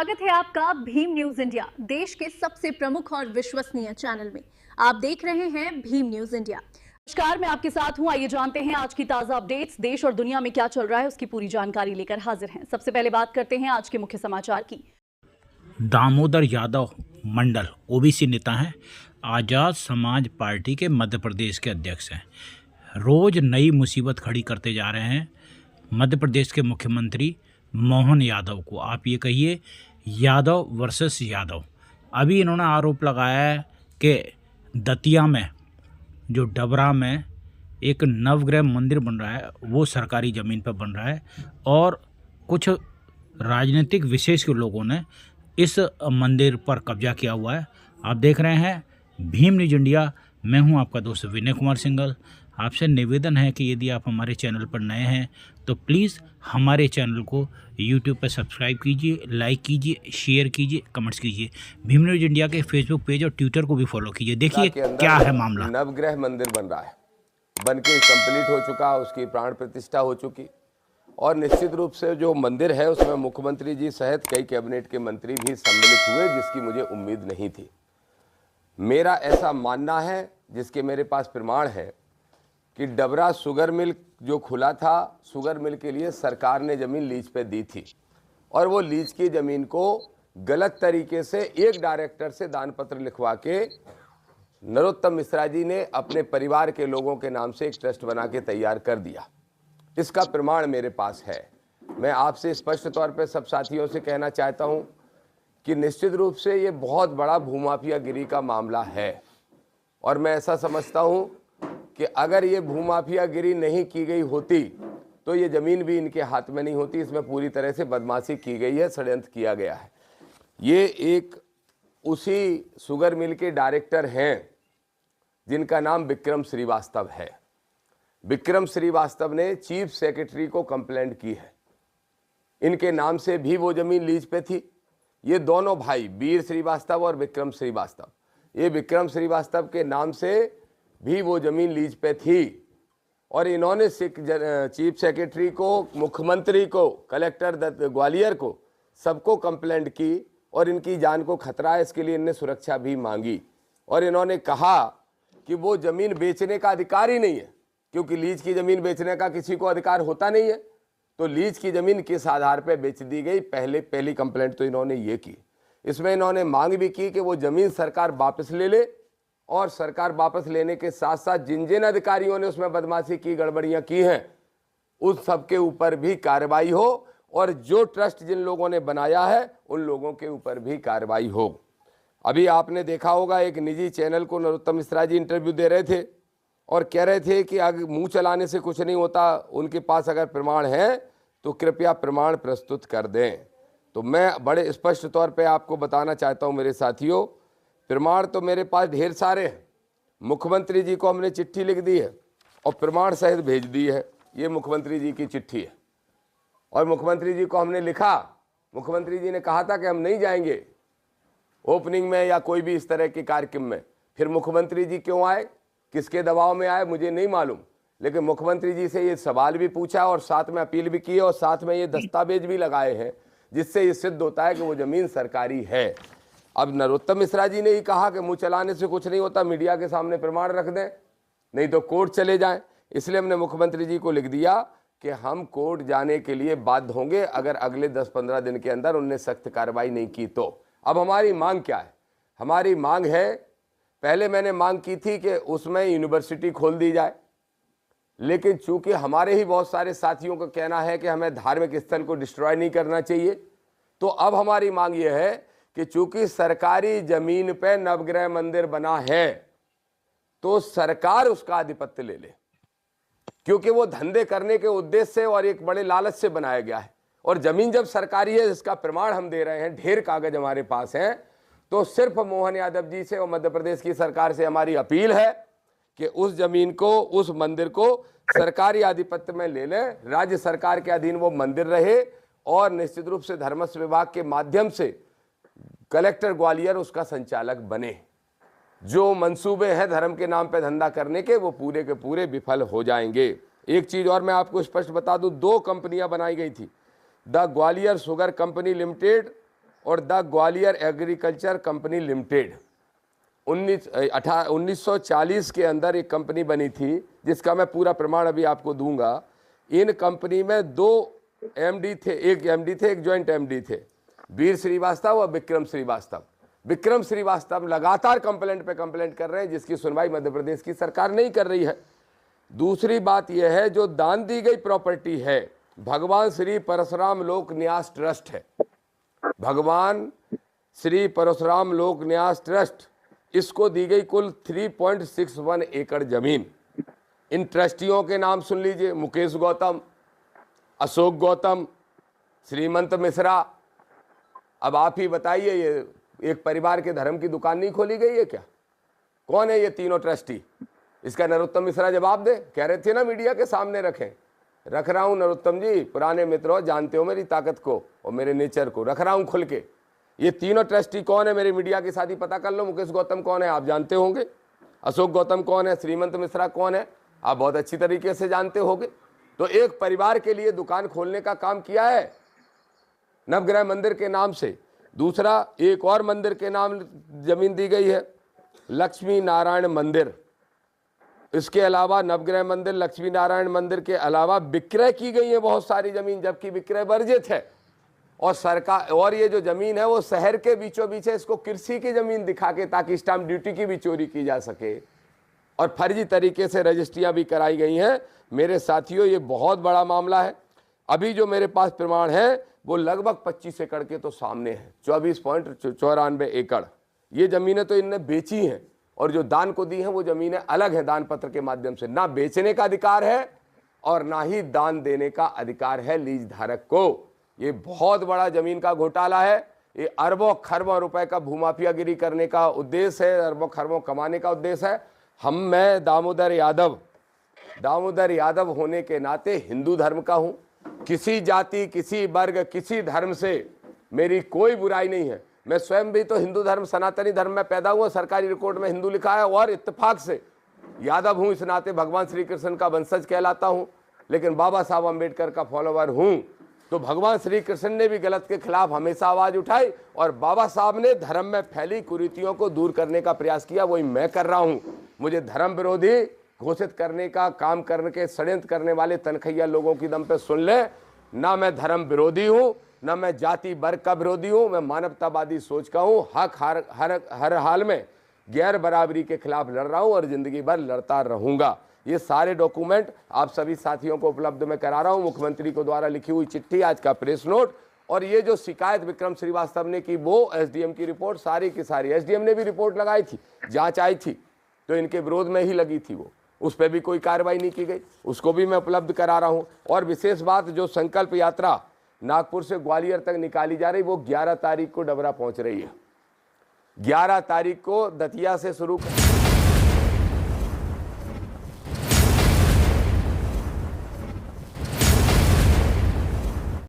स्वागत है आपका भीम न्यूज इंडिया, देश के सबसे प्रमुख और विश्वसनीय चैनल में। आप देख रहे हैं भीम न्यूज इंडिया। नमस्कार, मैं आपके साथ हूं। आइए जानते हैं आज की ताजा अपडेट्स। देश और दुनिया में क्या चल रहा है उसकी पूरी जानकारी लेकर हाजिर हैं। सबसे पहले बात करते हैं आज के मुख्य समाचार की। दामोदर यादव मंडल ओबीसी नेता हैं, आज़ाद समाज पार्टी के मध्य प्रदेश के अध्यक्ष हैं। रोज नई मुसीबत खड़ी करते जा रहे हैं मध्य प्रदेश के मुख्यमंत्री मोहन यादव को। आप ये कहिए यादव वर्सेस यादव। अभी इन्होंने आरोप लगाया है कि दतिया में जो डबरा में एक नवग्रह मंदिर बन रहा है वो सरकारी ज़मीन पर बन रहा है और कुछ राजनीतिक विशेष के लोगों ने इस मंदिर पर कब्जा किया हुआ है। आप देख रहे हैं भीम न्यूज इंडिया। मैं हूं आपका दोस्त विनय कुमार सिंघल। आपसे निवेदन है कि यदि आप हमारे चैनल पर नए हैं तो प्लीज़ हमारे चैनल को यूट्यूब पर सब्सक्राइब कीजिए, लाइक कीजिए, शेयर कीजिए, कमेंट्स कीजिए। भीम न्यूज इंडिया के फेसबुक पेज और ट्विटर को भी फॉलो कीजिए। देखिए क्या है मामला। नवग्रह मंदिर बन रहा है, बन के कंप्लीट हो चुका, उसकी प्राण प्रतिष्ठा हो चुकी और निश्चित रूप से जो मंदिर है उसमें मुख्यमंत्री जी सहित कई कैबिनेट के मंत्री भी सम्मिलित हुए, जिसकी मुझे उम्मीद नहीं थी। मेरा ऐसा मानना है, जिसके मेरे पास प्रमाण है, कि डबरा शुगर मिल जो खुला था, शुगर मिल के लिए सरकार ने ज़मीन लीज पे दी थी और वो लीज की ज़मीन को गलत तरीके से एक डायरेक्टर से दान पत्र लिखवा के नरोत्तम मिश्रा जी ने अपने परिवार के लोगों के नाम से एक ट्रस्ट बना के तैयार कर दिया। इसका प्रमाण मेरे पास है। मैं आपसे स्पष्ट तौर पे सब साथियों से कहना चाहता हूं कि निश्चित रूप से ये बहुत बड़ा भूमाफियागिरी का मामला है और मैं ऐसा समझता हूं कि अगर ये भूमाफियागिरी नहीं की गई होती तो ये ज़मीन भी इनके हाथ में नहीं होती। इसमें पूरी तरह से बदमाशी की गई है, षड्यंत्र किया गया है। ये एक उसी शुगर मिल के डायरेक्टर हैं जिनका नाम विक्रम श्रीवास्तव है। विक्रम श्रीवास्तव ने चीफ सेक्रेटरी को कंप्लेंट की है। इनके नाम से भी वो ज़मीन लीज पे थी। ये दोनों भाई वीर श्रीवास्तव और विक्रम श्रीवास्तव, ये विक्रम श्रीवास्तव के नाम से भी वो ज़मीन लीज पे थी और इन्होंने चीफ सेक्रेटरी को, मुख्यमंत्री को, कलेक्टर ग्वालियर को, सबको कंप्लेंट की और इनकी जान को खतरा है, इसके लिए इनने सुरक्षा भी मांगी और इन्होंने कहा कि वो ज़मीन बेचने का अधिकार ही नहीं है, क्योंकि लीज की ज़मीन बेचने का किसी को अधिकार होता नहीं है। तो लीज की ज़मीन किस आधार पर बेच दी गई, पहली कंप्लेंट तो इन्होंने ये की। इसमें इन्होंने मांग भी की कि वो ज़मीन सरकार वापस ले ले और सरकार वापस लेने के साथ साथ जिन जिन अधिकारियों ने उसमें बदमाशी की, गड़बड़ियाँ की हैं, उस सब के ऊपर भी कार्रवाई हो और जो ट्रस्ट जिन लोगों ने बनाया है उन लोगों के ऊपर भी कार्रवाई हो। अभी आपने देखा होगा एक निजी चैनल को नरोत्तम मिश्रा जी इंटरव्यू दे रहे थे और कह रहे थे कि अगर मुंह चलाने से कुछ नहीं होता, उनके पास अगर प्रमाण है तो कृपया प्रमाण प्रस्तुत कर दें। तो मैं बड़े स्पष्ट तौर पे आपको बताना चाहता हूं मेरे साथियों, प्रमाण तो मेरे पास ढेर सारे हैं। मुख्यमंत्री जी को हमने चिट्ठी लिख दी है और प्रमाण सहित भेज दी है। ये मुख्यमंत्री जी की चिट्ठी है और मुख्यमंत्री जी को हमने लिखा। मुख्यमंत्री जी ने कहा था कि हम नहीं जाएंगे ओपनिंग में या कोई भी इस तरह के कार्यक्रम में। फिर मुख्यमंत्री जी क्यों आए, किसके दबाव में आए, मुझे नहीं मालूम, लेकिन मुख्यमंत्री जी से ये सवाल भी पूछा और साथ में अपील भी की और साथ में ये दस्तावेज भी लगाए हैं, जिससे ये सिद्ध होता है कि वो ज़मीन सरकारी है। अब नरोत्तम मिश्रा जी ने ही कहा कि मुंह चलाने से कुछ नहीं होता, मीडिया के सामने प्रमाण रख दें, नहीं तो कोर्ट चले जाएं। इसलिए हमने मुख्यमंत्री जी को लिख दिया कि हम कोर्ट जाने के लिए बाध्य होंगे अगर अगले 10-15 दिन के अंदर उनने सख्त कार्रवाई नहीं की तो। अब हमारी मांग क्या है? हमारी मांग है, पहले मैंने मांग की थी कि उसमें यूनिवर्सिटी खोल दी जाए, लेकिन चूंकि हमारे ही बहुत सारे साथियों का कहना है कि हमें धार्मिक स्थल को डिस्ट्रॉय नहीं करना चाहिए, तो अब हमारी मांग ये है कि चूंकि सरकारी जमीन पे नवग्रह मंदिर बना है तो सरकार उसका आधिपत्य ले ले, क्योंकि वो धंधे करने के उद्देश्य से और एक बड़े लालच से बनाया गया है। और जमीन जब सरकारी है, जिसका प्रमाण हम दे रहे हैं, ढेर कागज हमारे पास हैं, तो सिर्फ मोहन यादव जी से और मध्य प्रदेश की सरकार से हमारी अपील है कि उस जमीन को, उस मंदिर को सरकारी आधिपत्य में ले लें, राज्य सरकार के अधीन वो मंदिर रहे और निश्चित रूप से धर्मस्व विभाग के माध्यम से कलेक्टर ग्वालियर उसका संचालक बने। जो मंसूबे हैं धर्म के नाम पे धंधा करने के, वो पूरे के पूरे विफल हो जाएंगे। एक चीज और मैं आपको स्पष्ट बता दूं, 2 कंपनियां बनाई गई थी, the Gwalior sugar company limited और the Gwalior agriculture company limited 1940 के अंदर एक कंपनी बनी थी, जिसका मैं पूरा प्रमाण अभी आपको दूंगा। इन कंपनी में 2 एमडी थे, एक एमडी थे, एक जॉइंट एमडी थे, वीर श्रीवास्तव और विक्रम श्रीवास्तव। विक्रम श्रीवास्तव लगातार कंप्लेंट पे कंप्लेंट कर रहे हैं, जिसकी सुनवाई मध्य प्रदेश की सरकार नहीं कर रही है। दूसरी बात यह है, जो दान दी गई प्रॉपर्टी है भगवान श्री परशुराम लोक न्यास ट्रस्ट है, भगवान श्री परशुराम लोक न्यास ट्रस्ट, इसको दी गई कुल 3.61 एकड़ जमीन। इन ट्रस्टियों के नाम सुन लीजिए, मुकेश गौतम, अशोक गौतम, श्रीमंत मिश्रा। अब आप ही बताइए, ये एक परिवार के धर्म की दुकान नहीं खोली गई है क्या? कौन है ये तीनों ट्रस्टी? इसका नरोत्तम मिश्रा जवाब दे। कह रहे थे ना मीडिया के सामने रखें, रख रहा हूं नरोत्तम जी, पुराने मित्रों, जानते हो मेरी ताकत को और मेरे नेचर को, रख रहा हूं खुल के। ये तीनों ट्रस्टी कौन है मेरे मीडिया के साथ ही पता कर लो। मुकेश गौतम कौन है आप जानते होंगे, अशोक गौतम कौन है, श्रीमंत मिश्रा कौन है आप बहुत अच्छी तरीके से जानते होंगे। तो एक परिवार के लिए दुकान खोलने का काम किया है नवग्रह मंदिर के नाम से। दूसरा, एक और मंदिर के नाम जमीन दी गई है, लक्ष्मी नारायण मंदिर। इसके अलावा नवग्रह मंदिर, लक्ष्मी नारायण मंदिर के अलावा विक्रय की गई है बहुत सारी जमीन, जबकि विक्रय वर्जित है। और सरकार, और ये जो जमीन है वो शहर के बीचों बीच है, इसको कृषि की जमीन दिखा के, ताकि स्टाम्प ड्यूटी की भी चोरी की जा सके, और फर्जी तरीके से रजिस्ट्रियां भी कराई गई हैं। मेरे साथियों, ये बहुत बड़ा मामला है। अभी जो मेरे पास प्रमाण है वो लगभग 25 एकड़ के तो सामने है, 24.94 एकड़। ये जमीनें तो इनने बेची हैं, और जो दान को दी हैं वो जमीनें अलग हैं, दान पत्र के माध्यम से। ना बेचने का अधिकार है और ना ही दान देने का अधिकार है लीज धारक को। ये बहुत बड़ा जमीन का घोटाला है। ये अरबों खरबों रुपए का भूमाफियागिरी करने का उद्देश्य है, अरबों खरबों कमाने का उद्देश्य है। मैं दामोदर यादव होने के नाते हिंदू धर्म का हूं। किसी जाति, किसी वर्ग, किसी धर्म से मेरी कोई बुराई नहीं है। मैं स्वयं भी तो हिंदू धर्म, सनातनी धर्म में पैदा हुआ, सरकारी रिकॉर्ड में हिंदू लिखा है, और इत्तेफाक से यादव हूं। इस नाते भगवान श्री कृष्ण का वंशज कहलाता हूं, लेकिन बाबा साहब अम्बेडकर का फॉलोवर हूं। तो भगवान श्री कृष्ण ने भी गलत के खिलाफ हमेशा आवाज उठाई, और बाबा साहब ने धर्म में फैली कुरीतियों को दूर करने का प्रयास किया, वही मैं कर रहा हूं। मुझे धर्म विरोधी घोषित करने का काम करके षड्यंत्र करने वाले तनखैया लोगों की दम पे सुन ले, ना मैं धर्म विरोधी हूं, ना मैं जाति वर्ग का विरोधी हूं। मैं मानवतावादी सोच का हूं। हक हर हाल में गैर बराबरी के खिलाफ लड़ रहा हूं और जिंदगी भर लड़ता रहूंगा। ये सारे डॉक्यूमेंट आप सभी साथियों को उपलब्ध मैं करा रहा हूं। मुख्यमंत्री को द्वारा लिखी हुई चिट्ठी, आज का प्रेस नोट, और ये जो शिकायत विक्रम श्रीवास्तव ने की, वो एसडीएम की रिपोर्ट, सारी की सारी एसडीएम ने भी रिपोर्ट लगाई थी, जांच आई थी तो इनके विरोध में ही लगी थी, वो उस पर भी कोई कार्रवाई नहीं की गई, उसको भी मैं उपलब्ध करा रहा हूं। और विशेष बात, जो संकल्प यात्रा नागपुर से ग्वालियर तक निकाली जा रही, वो 11 तारीख को डबरा पहुंच रही है। 11 तारीख को दतिया से शुरू